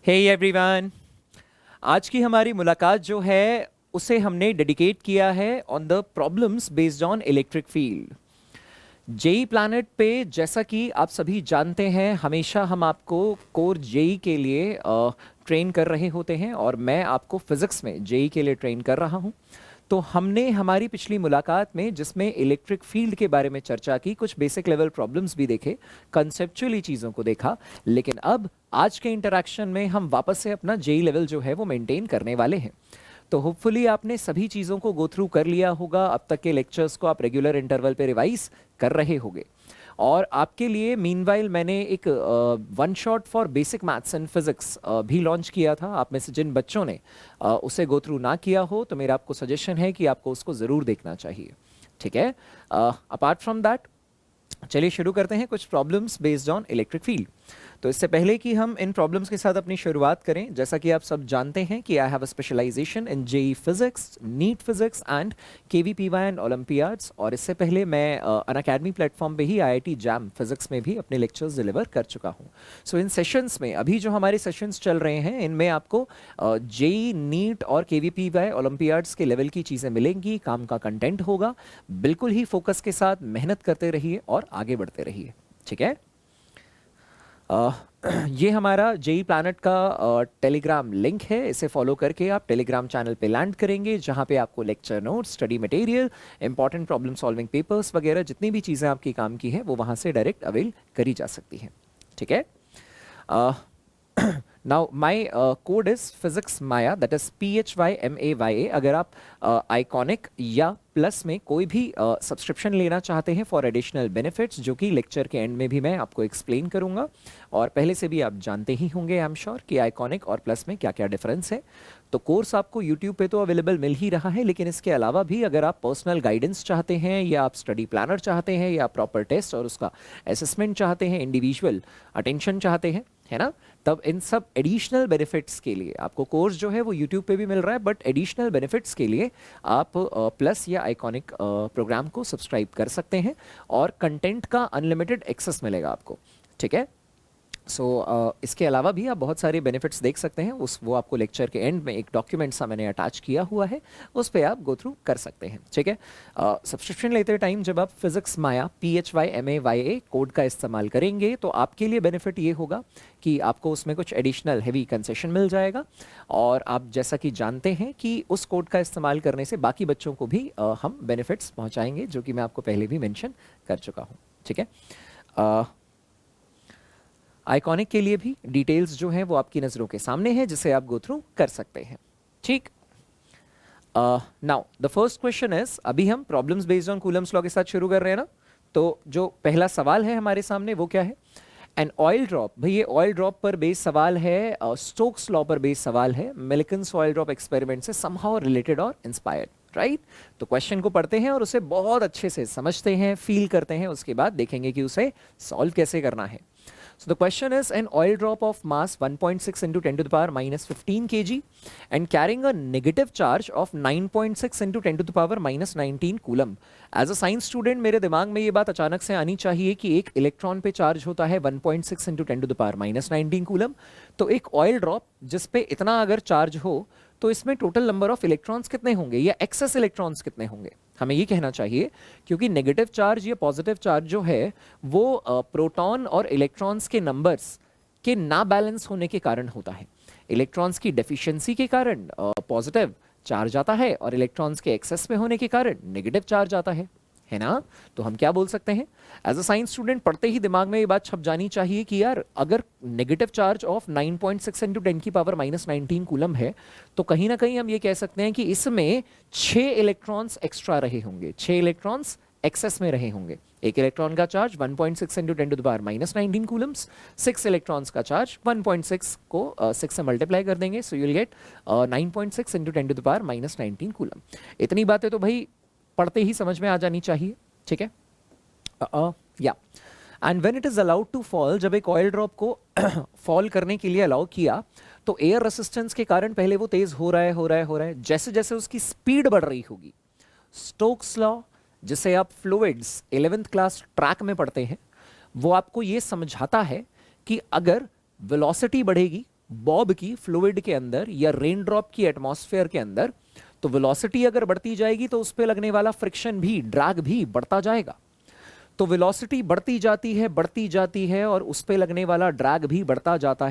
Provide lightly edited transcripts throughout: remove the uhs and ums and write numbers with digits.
Hey everyone, आज की हमारी मुलाकात जो है उसे हमने डेडिकेट किया है on the problems based on electric field. JEE planet पे जैसा कि आप सभी जानते हैं, हमेशा हम आपको कोर जेई के लिए ट्रेन कर रहे होते हैं और मैं आपको फिजिक्स में जेई के लिए ट्रेन कर रहा हूं। तो हमने हमारी पिछली मुलाकात में जिसमें इलेक्ट्रिक फील्ड के बारे में चर्चा की, कुछ बेसिक लेवल प्रॉब्लम्स भी देखे, कंसेप्चुअली चीज़ों को देखा। लेकिन अब आज के इंटरेक्शन में हम वापस से अपना जेई लेवल जो है वो मेंटेन करने वाले हैं। तो होपफुली आपने सभी चीज़ों को गो थ्रू कर लिया होगा। अब तक के लेक्चर्स को आप रेगुलर इंटरवल पे रिवाइज कर रहे होंगे। और आपके लिए मीनवाइल मैंने एक one shot for basic maths and physics भी लॉन्च किया था। आप में से जिन बच्चों ने उसे गो थ्रू ना किया हो तो मेरा आपको सजेशन है कि आपको उसको ज़रूर देखना चाहिए। ठीक है, अपार्ट फ्रॉम दैट चलिए शुरू करते हैं कुछ problems based on electric field. तो इससे पहले कि हम इन प्रॉब्लम्स के साथ अपनी शुरुआत करें, जैसा कि आप सब जानते हैं कि I have a specialization in JEE physics, NEET physics and KVPY and olympiads. और इससे पहले मैं अनअकैडमी प्लेटफॉर्म पे ही आईआईटी जैम फिजिक्स में भी अपने लेक्चर्स डिलीवर कर चुका हूँ। सो इन सेशंस में, अभी जो हमारे सेशंस चल रहे हैं, इनमें आपको जेई, नीट और केवीपीवाई ओलंपियाड्स के लेवल की चीज़ें मिलेंगी, काम का कंटेंट होगा। बिल्कुल ही फोकस के साथ मेहनत करते रहिए और आगे बढ़ते रहिए। ठीक है, ये हमारा जेई प्लैनेट का टेलीग्राम लिंक है। इसे फॉलो करके आप टेलीग्राम चैनल पे लैंड करेंगे, जहाँ पे आपको lecture notes, study material, important problem solving papers वगैरह जितनी भी चीज़ें आपकी काम की हैं वो वहाँ से डायरेक्ट अवेल करी जा सकती हैं। ठीक है, now my code is physics Maya, that is PHYMAYA। अगर आप आइकॉनिक या प्लस में कोई भी सब्सक्रिप्शन लेना चाहते हैं फॉर एडिशनल बेनिफिट्स, जो कि लेक्चर के एंड में भी मैं आपको एक्सप्लेन करूंगा, और पहले से भी आप जानते ही होंगे आई एम श्योर कि आइकॉनिक और प्लस में क्या क्या डिफरेंस है। तो कोर्स आपको यूट्यूब पे तो अवेलेबल मिल ही रहा है, लेकिन इसके अलावा भी अगर आप पर्सनल गाइडेंस चाहते हैं, या आप स्टडी प्लानर चाहते हैं, या प्रॉपर टेस्ट और उसका असेसमेंट चाहते हैं, इंडिविजुअल अटेंशन चाहते हैं, है ना, तब इन सब एडिशनल बेनिफिट्स के लिए आपको कोर्स जो है वो यूट्यूब पे भी मिल रहा है, बट एडिशनल बेनिफिट्स के लिए आप प्लस या आइकॉनिक प्रोग्राम को सब्सक्राइब कर सकते हैं और कंटेंट का अनलिमिटेड एक्सेस मिलेगा आपको। ठीक है, सो इसके अलावा भी आप बहुत सारे बेनिफिट्स देख सकते हैं। वो आपको लेक्चर के एंड में एक डॉक्यूमेंट सा मैंने अटैच किया हुआ है, उस पर आप गो थ्रू कर सकते हैं। ठीक है, सब्सक्रिप्शन लेते टाइम जब आप फिजिक्स माया PHYMAYA कोड का इस्तेमाल करेंगे तो आपके लिए बेनिफिट ये होगा कि आपको उसमें कुछ एडिशनल हैवी कंसेशन मिल जाएगा। और आप जैसा कि जानते हैं कि उस कोड का इस्तेमाल करने से बाकी बच्चों को भी हम बेनिफिट्स पहुँचाएंगे, जो कि मैं आपको पहले भी मैंशन कर चुका हूँ। ठीक है, आइकॉनिक के लिए भी डिटेल्स जो हैं वो आपकी नज़रों के सामने है, जिसे आप गो थ्रू कर सकते हैं। ठीक, now the first question is, अभी हम problems based on Coulomb's law के साथ शुरू कर रहे हैं ना। तो जो पहला सवाल है हमारे सामने वो क्या है? An oil drop. भाई ये ऑयल ड्रॉप पर बेस सवाल है, स्टोक्स लॉ पर बेस सवाल है, मिल्किंस ऑयल ड्रॉप एक्सपेरिमेंट से समहाउ रिलेटेड और इंस्पायर्ड, राइट। तो क्वेश्चन को पढ़ते हैं और उसे बहुत अच्छे से समझते हैं, फील करते हैं, उसके बाद देखेंगे कि उसे सॉल्व कैसे करना है। So the question is, an oil drop of mass 1.6 into 10 to the power minus 15 kg and carrying a negative charge of 9.6 into 10 to the power minus 19 coulomb. As a science student मेरे दिमाग में ये बात अचानक से आनी चाहिए कि एक इलेक्ट्रॉन पे चार्ज होता है 1.6 into 10 to the power minus 19 coulomb. तो एक ऑयल ड्रॉप जिस पे इतना अगर चार्ज हो तो इसमें टोटल नंबर ऑफ इलेक्ट्रॉन्स कितने होंगे, या एक्सेस इलेक्ट्रॉन्स कितने होंगे, हमें ये कहना चाहिए। क्योंकि नेगेटिव चार्ज या पॉजिटिव चार्ज जो है वो प्रोटॉन और इलेक्ट्रॉन्स के नंबर्स के ना बैलेंस होने के कारण होता है। इलेक्ट्रॉन्स की डेफिशिएंसी के कारण पॉजिटिव चार्ज आता है और इलेक्ट्रॉन्स के एक्सेस में होने के कारण नेगेटिव चार्ज आता है ना। तो हम क्या बोल सकते हैं, एज अ साइंस स्टूडेंट पढ़ते ही दिमाग में ये बात छप जानी चाहिए कि यार अगर नेगेटिव चार्ज ऑफ 9.6 इंटू 10 की पावर माइनस 19 कूलम है, तो कहीं ना कहीं हम ये कह सकते हैं कि इसमें 6 इलेक्ट्रॉन्स एक्स्ट्रा रहे होंगे, 6 इलेक्ट्रॉन्स एक्सेस में रहे होंगे। एक इलेक्ट्रॉन का charge 1.6 into 10 to the power minus 19 coulombs, 6 electrons का चार्ज 1.6 को 6 से मल्टीप्लाई कर देंगे, so you will get 9.6 into 10 to the power minus 19 coulomb. इतनी बातें तो भाई पढ़ते ही समझ में आ जानी चाहिए। ठीक है, या and when it is allowed to fall, जब एक ऑयल ड्रॉप को फॉल करने के लिए अलाउ किया तो एयर रेसिस्टेंस के कारण पहले वो तेज हो रहा है, जैसे जैसे उसकी स्पीड बढ़ रही होगी, स्टोक्स लॉ जिसे आप फ्लूइड्स 11th क्लास ट्रैक में पढ़ते हैं, वो आपको ये समझाता है कि अगर वेलोसिटी बढ़ेगी बॉब की फ्लूइड के अंदर या रेन ड्रॉप की एटमॉस्फेयर के अंदर, तो वेलोसिटी अगर बढ़ती जाएगी तो उस पे लगने वाला फ्रिक्शन भी, ड्रैग भी बढ़ता जाएगा। तो वेलोसिटी बढ़ती जाती है और उस पे लगने वाला ड्रैग भी बढ़ता जाता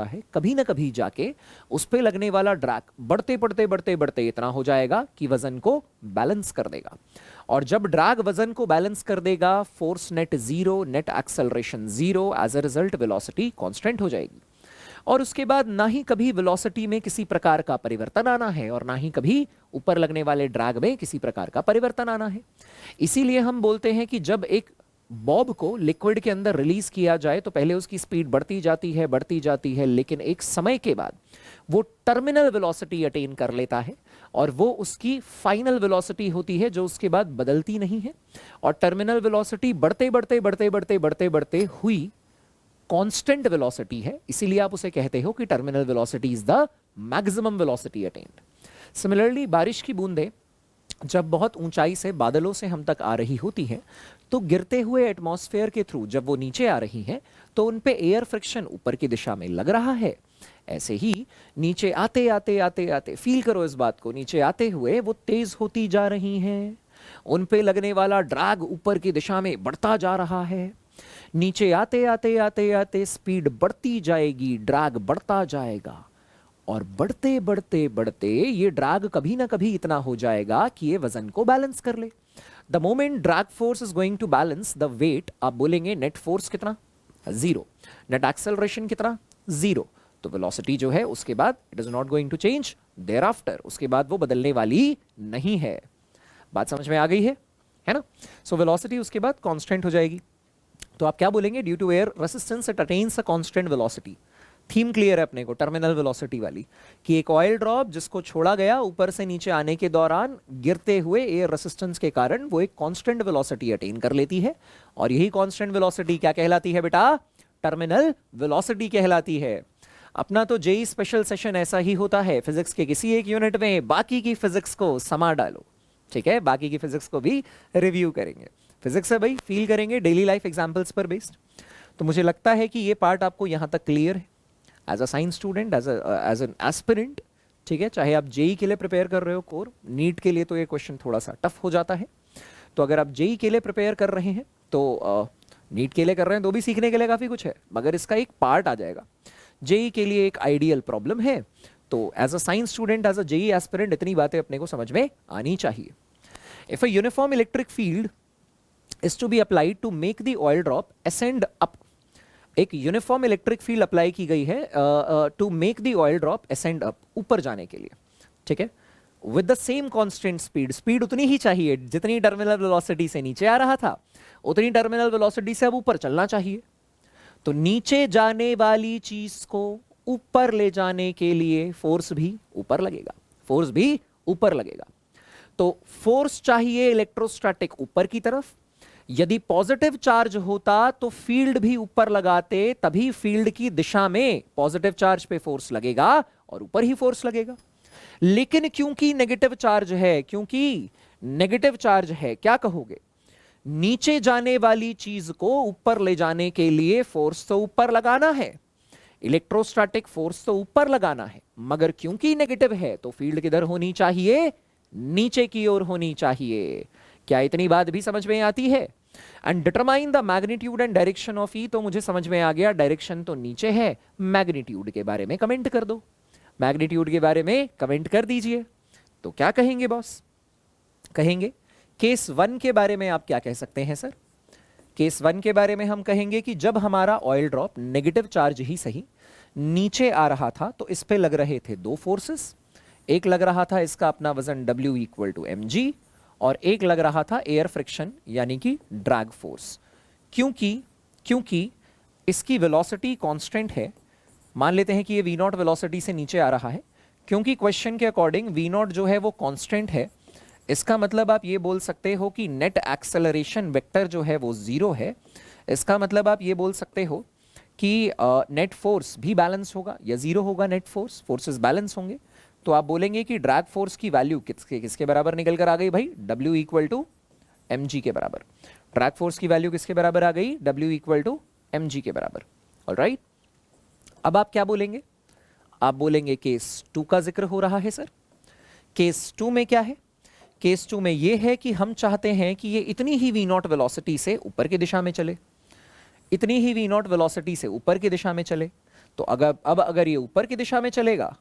है। कभी ना कभी जाके उस पे लगने वाला ड्रैग बढ़ते इतना हो जाएगा कि वजन को बैलेंस कर देगा। और जब ड्रैग वजन को बैलेंस कर देगा, force net zero, net acceleration zero, as a result velocity constant हो जाएगी। और उसके बाद ना ही कभी वेलोसिटी में किसी प्रकार का परिवर्तन आना है और ना ही कभी ऊपर लगने वाले ड्रैग में किसी प्रकार का परिवर्तन आना है। इसीलिए हम बोलते हैं कि जब एक बॉब को लिक्विड के अंदर रिलीज किया जाए तो पहले उसकी स्पीड बढ़ती जाती है, लेकिन एक समय के बाद वो टर्मिनल वेलोसिटी अटेन कर लेता है और वो उसकी फाइनल वेलोसिटी होती है जो उसके बाद बदलती नहीं है। और टर्मिनल वेलोसिटी बढ़ते हुई कांस्टेंट वेलोसिटी है, इसीलिए आप उसे कहते हो कि terminal velocity is the maximum velocity attend. Similarly बारिश की बूंदें जब बहुत ऊंचाई से, बादलों से हम तक आ रही होती हैं, तो गिरते हुए एटमॉस्फेयर के थ्रू जब वो नीचे आ रही हैं तो उन पे एयर फ्रिक्शन ऊपर की दिशा में लग रहा है। ऐसे ही नीचे आते फील करो इस बात को, नीचे आते हुए वो तेज होती जा रही हैं, उन पे लगने वाला ड्रैग ऊपर की दिशा में बढ़ता जा रहा है। नीचे आते स्पीड बढ़ती जाएगी, ड्रैग बढ़ता जाएगा और बढ़ते ये ड्रैग कभी ना कभी इतना हो जाएगा कि ये वजन को बैलेंस कर ले। The moment drag force is going to balance the weight, आप बोलेंगे नेट फोर्स कितना, जीरो, नेट एक्सेलरेशन कितना, जीरो, तो वेलोसिटी जो है उसके बाद it is not going to change thereafter, उसके बाद वो बदलने वाली नहीं है। बात समझ में आ गई है ना? सो वेलोसिटी उसके बाद कांस्टेंट हो जाएगी। तो आप क्या बोलेंगे, due to air resistance it attains a constant velocity. Theme clear है अपने को, टर्मिनल वेलोसिटी वाली, कि एक ऑयल ड्रॉप जिसको छोड़ा गया ऊपर से नीचे आने के दौरान गिरते हुए एयर रेसिस्टेंस के कारण वो एक कांस्टेंट वेलोसिटी अटेन कर लेती है। और यही कांस्टेंट वेलोसिटी क्या कहलाती है बेटा, टर्मिनल वेलोसिटी कहलाती है। अपना तो जेई स्पेशल सेशन ऐसा ही होता है, फिजिक्स के किसी एक यूनिट में बाकी की फिजिक्स को समा डालो, ठीक है, बाकी की फिजिक्स को भी रिव्यू करेंगे। फिजिक्स है भाई, फील करेंगे डेली लाइफ एग्जांपल्स पर बेस्ड। तो मुझे लगता है कि ये पार्ट आपको यहां तक क्लियर है as a science student, as an aspirant, ठीक है। चाहे आप जेई के लिए प्रिपेयर कर रहे हो कोर, नीट के लिए तो ये क्वेश्चन थोड़ा सा टफ हो जाता है। तो अगर आप जेई के लिए प्रिपेयर कर रहे हैं तो नीट के लिए कर रहे हैं तो भी सीखने के लिए काफी कुछ है, मगर इसका एक पार्ट आ जाएगा। जेई के लिए एक आइडियल प्रॉब्लम है, तो as a science student, as a JEE aspirant इतनी बातें अपने को समझ में आनी चाहिए। If a uniform electric field is to be applied to make the oil drop ascend up, एक यूनिफॉर्म इलेक्ट्रिक फील्ड अप्लाई की गई है to make the oil drop ascend up, ऊपर जाने के लिए, ठीक है, with the same constant speed, speed उतनी ही चाहिए जितनी टर्मिनल वेलोसिटी से नीचे आ रहा था, उतनी टर्मिनल वेलोसिटी से अब ऊपर चलना चाहिए। तो नीचे जाने वाली चीज को ऊपर ले जाने के लिए फोर्स भी ऊपर लगेगा, तो फोर्स चाहिए इलेक्ट्रोस्टैटिक ऊपर की तरफ। यदि पॉजिटिव चार्ज होता तो फील्ड भी ऊपर लगाते, तभी फील्ड की दिशा में पॉजिटिव चार्ज पे फोर्स लगेगा और ऊपर ही फोर्स लगेगा। लेकिन क्योंकि नेगेटिव चार्ज है, क्या कहोगे, नीचे जाने वाली चीज को ऊपर ले जाने के लिए फोर्स तो ऊपर लगाना है, इलेक्ट्रोस्टैटिक फोर्स तो ऊपर लगाना है, मगर क्योंकि नेगेटिव है तो फील्ड किधर होनी चाहिए, नीचे की ओर होनी चाहिए। क्या इतनी बात भी समझ में आती है? And determine the magnitude and direction of E, तो मुझे समझ में आ गया, डायरेक्शन तो नीचे है, मैग्नीट्यूड के बारे में कमेंट कर दो, मैग्नीट्यूड के बारे में कमेंट कर दीजिए। तो क्या कहेंगे बॉस, कहेंगे केस 1 के बारे में आप क्या कह सकते हैं सर? केस 1 के बारे में हम कहेंगे कि जब हमारा ऑयल ड्रॉप नेगेटिव चार्ज ही सही नीचे आ रहा था तो इस पे लग रहे थे दो फोर्सेस, एक लग रहा था इसका अपना वजन W इक्वल टू mg और एक लग रहा था एयर फ्रिक्शन यानी कि ड्रैग फोर्स। क्योंकि इसकी वेलोसिटी कांस्टेंट है, मान लेते हैं कि ये v0 वेलोसिटी से नीचे आ रहा है, क्योंकि क्वेश्चन के अकॉर्डिंग v0 जो है वो कांस्टेंट है, इसका मतलब आप ये बोल सकते हो कि नेट एक्सेलरेशन वेक्टर जो है वो 0 है। इसका मतलब आप ये बोल सकते हो कि नेट फोर्स भी बैलेंस होगा या 0 होगा, नेट फोर्सेस बैलेंस होंगे। तो आप बोलेंगे कि ड्रैग फोर्स की वैल्यू किसके बराबर निकल कर आ गई भाई, W इक्वल टू mg के बराबर। ड्रैग फोर्स की वैल्यू किसके बराबर आ गई, W इक्वल टू mg के बराबर। ऑलराइट, अब आप क्या बोलेंगे, आप बोलेंगे केस 2 का जिक्र हो रहा है सर। केस 2 में क्या है? केस 2 में ये है कि हम चाहते हैं कि ये इतनी ही वी नॉट वेलोसिटी से ऊपर की दिशा में चले, इतनी ही वी नॉट वेलोसिटी से ऊपर की दिशा में चले। तो अगर ये ऊपर की दिशा में चलेगा,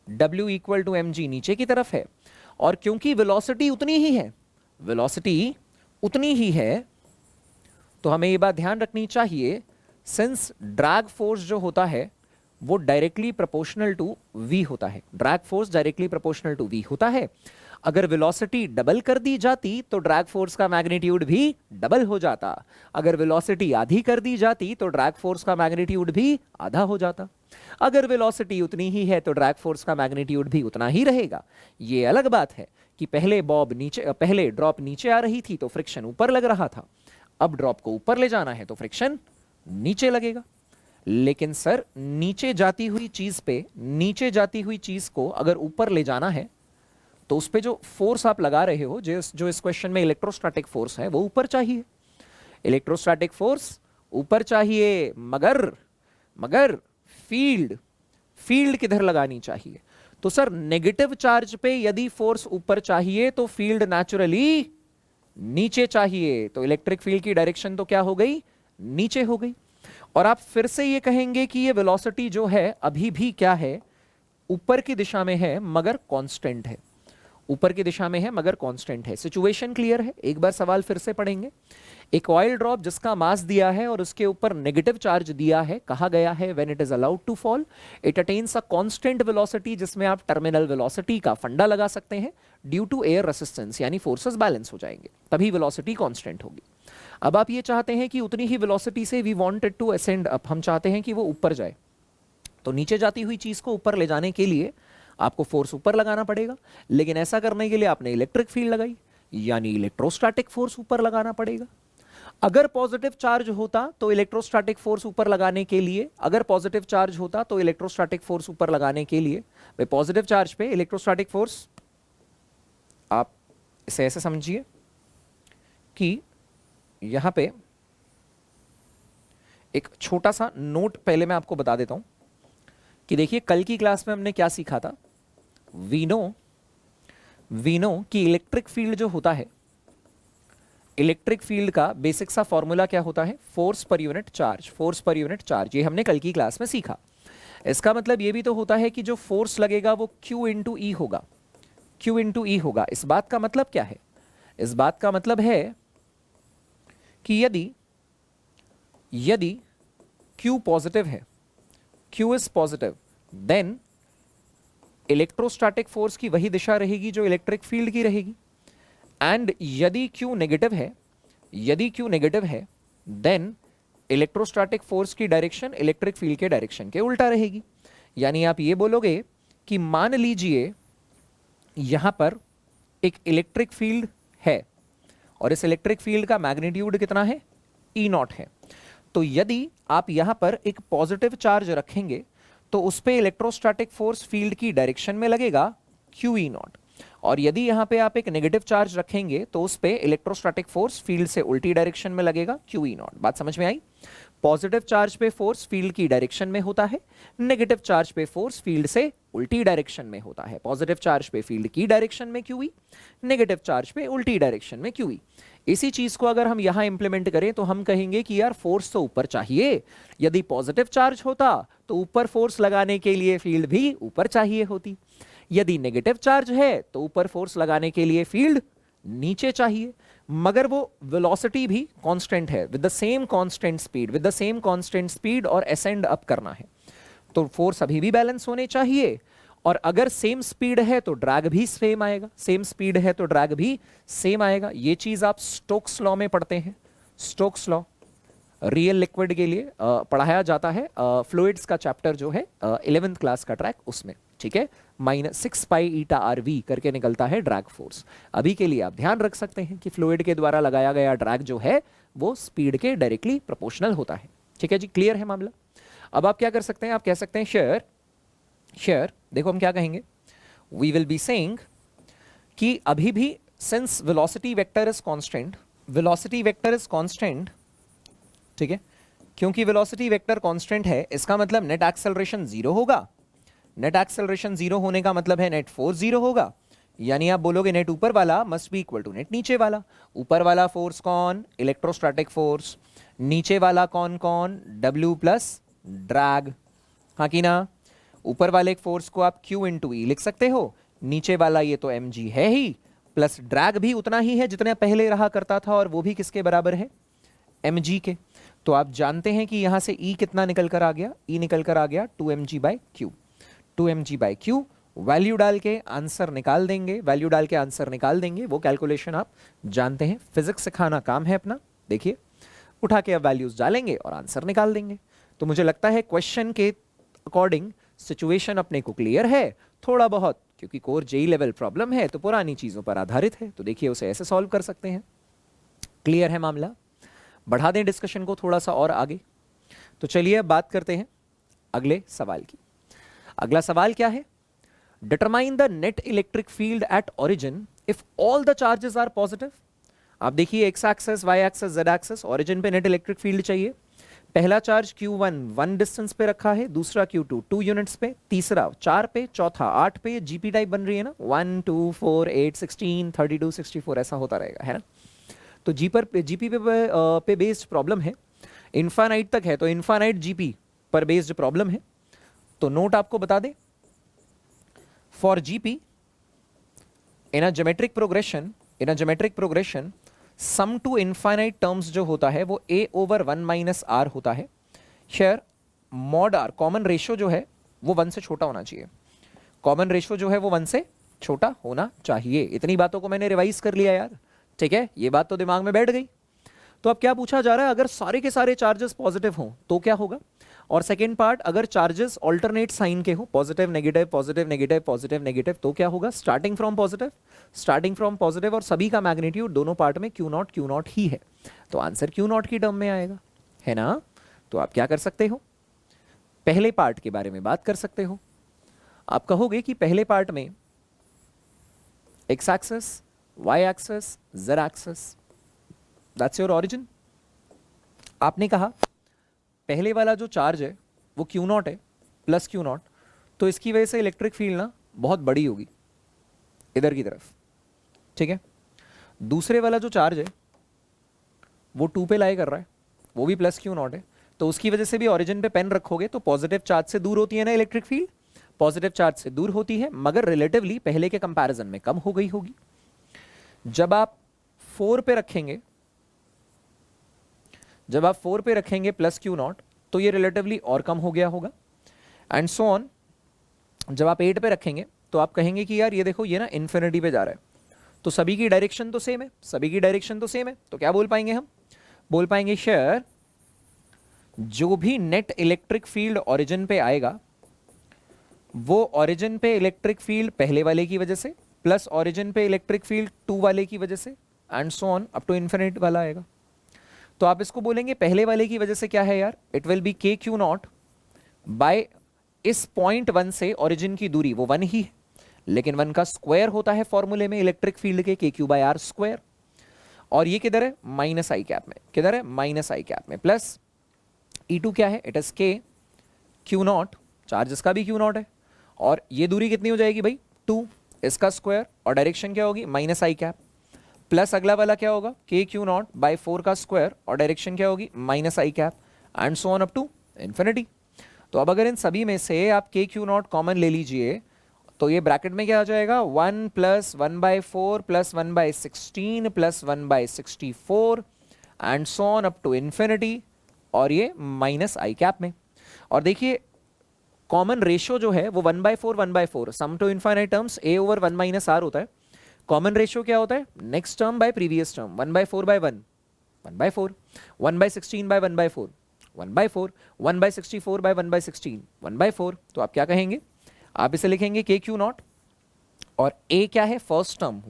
W equal to m g नीचे की तरफ है, और क्योंकि वेलोसिटी उतनी ही है, वेलोसिटी उतनी ही है, तो हमें ये बात ध्यान रखनी चाहिए, सिंस ड्रैग फोर्स जो होता है वो डायरेक्टली प्रोपोर्शनल टू v होता है। Drag force directly proportional to v होता है। अगर वेलोसिटी डबल कर दी जाती तो ड्रैग फोर्स का मैग्नीट्यूड भी डबल हो जाता। अगर वेलोसिटी आधी कर दी जाती तो ड्रैग फोर्स का मैग्नीट्यूड भी आधा हो जाता। अगर वेलोसिटी उतनी ही है तो ड्रैग फोर्स का मैग्नीट्यूड भी उतना ही रहेगा। ये अलग बात है कि पहले ड्रॉप नीचे आ रही थी तो फ्रिक्शन ऊपर लग रहा था, अब ड्रॉप को ऊपर ले जाना है तो फ्रिक्शन नीचे लगेगा। लेकिन सर नीचे जाती हुई चीज को अगर ऊपर ले जाना है तो उस पे जो फोर्स आप लगा रहे हो, जो इस क्वेश्चन में इलेक्ट्रोस्टैटिक फोर्स है, वो ऊपर चाहिए। इलेक्ट्रोस्टैटिक फोर्स ऊपर चाहिए, मगर फील्ड किधर लगानी चाहिए? तो सर नेगेटिव चार्ज पे यदि फोर्स ऊपर चाहिए तो फील्ड नेचुरली नीचे चाहिए। तो इलेक्ट्रिक फील्ड की डायरेक्शन तो क्या हो गई? नीचे हो गई। और आप फिर से ये कहेंगे कि ये वेलोसिटी जो है अभी भी क्या है? ऊपर की दिशा में है मगर कांस्टेंट है। ऊपर की दिशा में है मगर कांस्टेंट है। सिचुएशन क्लियर है? एक बार सवाल फिर से पढ़ेंगे। एक ऑयल ड्रॉप जिसका मास दिया है और उसके ऊपर नेगेटिव चार्ज दिया है, कहा गया है when it is allowed to fall it attains a constant velocity, जिसमें आप टर्मिनल वेलोसिटी का फंडा लगा सकते हैं ड्यू टू एयर रेसिस्टेंस, यानी फोर्सेस बैलेंस हो जाएंगे, तभी वेलोसिटी कांस्टेंट होगी। अब आप ये चाहते हैं कि उतनी ही वेलोसिटी से we wanted to ascend up, हम चाहते हैं कि वो ऊपर जाए, तो नीचे जाती हुई चीज को ऊपर ले जाने के लिए आपको फोर्स ऊपर लगाना पड़ेगा। लेकिन ऐसा करने के लिए आपने इलेक्ट्रिक फील्ड लगाई, यानी इलेक्ट्रोस्टैटिक फोर्स ऊपर लगाना पड़ेगा। अगर पॉजिटिव चार्ज होता तो इलेक्ट्रोस्टैटिक फोर्स ऊपर लगाने के लिए, पॉजिटिव चार्ज पे इलेक्ट्रोस्टैटिक फोर्स, आप इसे ऐसे समझिए कि यहां पे एक छोटा सा नोट पहले मैं आपको बता देता हूं कि देखिए कल की क्लास में हमने क्या सीखा था। वी नो कि इलेक्ट्रिक फील्ड जो होता है, इलेक्ट्रिक फील्ड का बेसिक सा फॉर्मूला क्या होता है? Force per unit charge. ये हमने कल की क्लास में सीखा। इसका मतलब ये भी तो होता है कि जो फोर्स लगेगा वो Q इंटू ई होगा। इस बात का मतलब क्या है? इस बात का मतलब है कि यदि Q पॉजिटिव है, Q is positive, then electrostatic force की वही दिशा रहेगी जो इलेक्ट्रिक फील्ड की रहेगी। एंड यदि Q नेगेटिव है, देन इलेक्ट्रोस्टैटिक फोर्स की डायरेक्शन इलेक्ट्रिक फील्ड के डायरेक्शन के उल्टा रहेगी। यानी आप ये बोलोगे कि मान लीजिए यहां पर एक इलेक्ट्रिक फील्ड है और इस इलेक्ट्रिक फील्ड का मैग्नीट्यूड कितना है? E0 है। तो यदि आप यहां पर एक पॉजिटिव चार्ज रखेंगे तो उस पे इलेक्ट्रोस्टैटिक फोर्स फील्ड की डायरेक्शन में लगेगा QE0, और यदि यहां पे आप एक नेगेटिव चार्ज रखेंगे तो उस पे इलेक्ट्रोस्टैटिक फोर्स फील्ड से उल्टी डायरेक्शन में लगेगा QE0। बात समझ में आई? पॉजिटिव चार्ज पे फोर्स फील्ड की डायरेक्शन में होता है, नेगेटिव चार्ज पे फोर्स फील्ड से उल्टी डायरेक्शन में होता है। पॉजिटिव चार्ज पे फील्ड की डायरेक्शन में QE, नेगेटिव चार्ज पे उल्टी डायरेक्शन में QE। इसी चीज को अगर हम यहां इंप्लीमेंट करें तो हम कहेंगे कि यार फोर्स तो ऊपर चाहिए। यदि पॉजिटिव चार्ज होता तो ऊपर फोर्स लगाने के लिए फील्ड भी ऊपर चाहिए होती। यदि नेगेटिव चार्ज है तो ऊपर फोर्स लगाने के लिए फील्ड नीचे चाहिए, मगर वो वेलोसिटी भी कांस्टेंट है, with the same constant speed और असेंड अप करना है, तो फोर्स अभी भी बैलेंस होने चाहिए। और अगर सेम स्पीड है तो ड्रैग भी सेम आएगा। ये चीज आप स्टोक्स लॉ में पढ़ते हैं। स्टोक्स लॉ रियल लिक्विड के लिए पढ़ाया जाता है, फ्लूइड्स का चैप्टर जो है 11th क्लास का ट्रैक, उसमें, ठीक है। -6 पाई ईटा RV करके निकलता है ड्रैग फोर्स। अभी के लिए आप ध्यान रख सकते हैं कि फ्लूइड के द्वारा लगाया गया ड्रैग जो है वो स्पीड के डायरेक्टली प्रोपोर्शनल होता है। ठीक है जी, क्लियर है मामला? अब आप क्या कर सकते हैं? आप कह सकते हैं शेयर देखो हम क्या कहेंगे, वी विल बी सेइंग कि अभी भी since velocity vector is constant, ठीक है, क्योंकि वेलोसिटी वेक्टर कांस्टेंट है, इसका मतलब नेट एक्सेलरेशन 0 होगा, नेट एक्सेलरेशन जीरो होने का मतलब है नेट फोर्स जीरो होगा, यानी आप बोलोगे नेट ऊपर वाला must be equal to net नीचे वाला। ऊपर वाला फोर्स कौन? Electrostatic force. नीचे वाला कौन कौन? W plus drag. हाँ कि ना? ऊपर वाले फोर्स को आप Q इंटू ई लिख सकते हो, नीचे वाला ये तो mg है ही, प्लस ड्रैग भी उतना ही है जितना पहले रहा करता था, और वो भी किसके बराबर है? mg के। तो आप जानते हैं कि यहां से E कितना निकल कर आ गया? E निकल कर आ गया 2mg/q। 2mg/q वैल्यू डाल के आंसर निकाल देंगे, वैल्यू डाल के आंसर निकाल देंगे। वो कैलकुलेशन आप जानते हैं, फिजिक्स सिखाना काम है अपना। देखिए उठा के अब वैल्यूज डालेंगे और आंसर निकाल देंगे। तो मुझे लगता है क्वेश्चन के अकॉर्डिंग सिचुएशन अपने को क्लियर है थोड़ा बहुत, क्योंकि कोर जेई लेवल प्रॉब्लम है तो पुरानी चीजों पर आधारित है। तो देखिए उसे ऐसे सॉल्व कर सकते हैं। क्लियर है मामला? बढ़ा दें डिस्कशन को थोड़ा सा और आगे। तो चलिए अब बात करते हैं अगले सवाल की। अगला सवाल क्या है? Determine the net electric field at origin if all the charges are positive. आप देखिए x axis, y axis, z axis, origin पे नेट इलेक्ट्रिक फील्ड चाहिए। पहला चार्ज Q1 1 डिस्टेंस पे रखा है, दूसरा Q2 2 यूनिट्स पे, तीसरा 4 पे, चौथा 8 पे। जीपी टाइप बन रही है ना, 1 2 4 8 16 32 64 ऐसा होता रहेगा, है ना? तो जीपी पे बेस्ड प्रॉब्लम है, इन्फानाइट तक है तो इन्फानाइट जीपी पर बेस्ड प्रॉब्लम है। तो नोट आपको बता दे, for GP in a geometric progression sum to infinite terms जो होता है वो a ओवर 1 माइनस आर होता है। शेयर मॉड आर कॉमन रेशियो जो है वो 1 से छोटा होना चाहिए। कॉमन रेशियो जो है वो 1 से छोटा होना चाहिए। इतनी बातों को मैंने रिवाइज कर लिया यार, ठीक है? ये बात तो दिमाग में बैठ गई। तो अब क्या पूछा जा रहा है? अगर सारे के सारे चार्जेस पॉजिटिव हों तो क्या होगा? और सेकेंड पार्ट, अगर चार्जेस ऑल्टरनेट साइन के हो, positive negative positive negative positive negative, तो क्या होगा? स्टार्टिंग फ्रॉम पॉजिटिव और सभी का मैग्नीट्यूड दोनों पार्ट में Q नॉट ही है। तो आंसर Q नॉट की टर्म में आएगा, है ना? तो आप क्या कर सकते हो? पहले पार्ट के बारे में बात कर सकते हो। आप कहोगे कि पहले पार्ट में x axis, y axis, z axis, that's your origin. आपने कहा पहले वाला जो चार्ज है वो Q नॉट है प्लस Q नॉट, तो इसकी वजह से इलेक्ट्रिक फील्ड ना बहुत बड़ी होगी इधर की तरफ, ठीक है? दूसरे वाला जो चार्ज है वो 2 पे लाई कर रहा है, वो भी प्लस Q नॉट है, तो उसकी वजह से भी ओरिजिन पे पेन रखोगे तो पॉजिटिव चार्ज से दूर होती है ना इलेक्ट्रिक फील्ड, पॉजिटिव चार्ज से दूर होती है, मगर रिलेटिवली पहले के कंपैरिजन में कम हो गई होगी। जब आप 4 पे रखेंगे प्लस Q नॉट तो ये रिलेटिवली और कम हो गया होगा, एंड सो ऑन। जब आप 8 पे रखेंगे तो आप कहेंगे कि यार ये देखो ये ना इन्फिनिटी पे जा रहा है, तो सभी की डायरेक्शन तो सेम है, तो क्या बोल पाएंगे हम? बोल पाएंगे शेयर जो भी नेट इलेक्ट्रिक फील्ड ओरिजिन पे आएगा वो ओरिजिन पे इलेक्ट्रिक फील्ड पहले वाले की वजह से प्लस ओरिजिन पे इलेक्ट्रिक फील्ड 2 वाले की वजह से and so on up to infinite वाला आएगा। तो आप इसको बोलेंगे पहले वाले की वजह से क्या है यार? It will be KQ nought by इस पॉइंट 1 से ओरिजिन की दूरी वो 1 ही है, लेकिन 1 का स्क्वायर होता है फॉर्मूले में इलेक्ट्रिक फील्ड के KQ/R स्क्वायर, और ये किधर है? माइनस आई कैप में। किधर है? माइनस आई कैप में। प्लस E2 क्या है? It is KQ not, charge इसका भी Q नॉट है, और ये दूरी कितनी हो जाएगी भाई? 2, इसका स्क्वायर, और डायरेक्शन क्या होगी? Minus i cap. प्लस अगला वाला क्या होगा? KQ नॉट बाई 4 का स्क्वायर, और डायरेक्शन क्या होगी? Minus i cap, and so on up to infinity. तो अब अगर इन सभी में से आप KQ नॉट कॉमन ले लीजिए तो ये ब्रैकेट में क्या आ जाएगा? 1 plus 1/4 plus 1/16 plus 1/64 and so on up to infinity, और ये माइनस आई कैप में। और देखिए कॉमन रेशियो जो है वो 1/4 sum to infinite terms a over 1 minus are होता है। कॉमन रेशियो क्या होता है? Next term by previous term, 1/4/1 1/4, 1/16/1/4 1/4, 1/64/1/16 1/4। तो आप क्या कहेंगे? आप इसे लिखेंगे KQ नॉट, और a क्या है? First term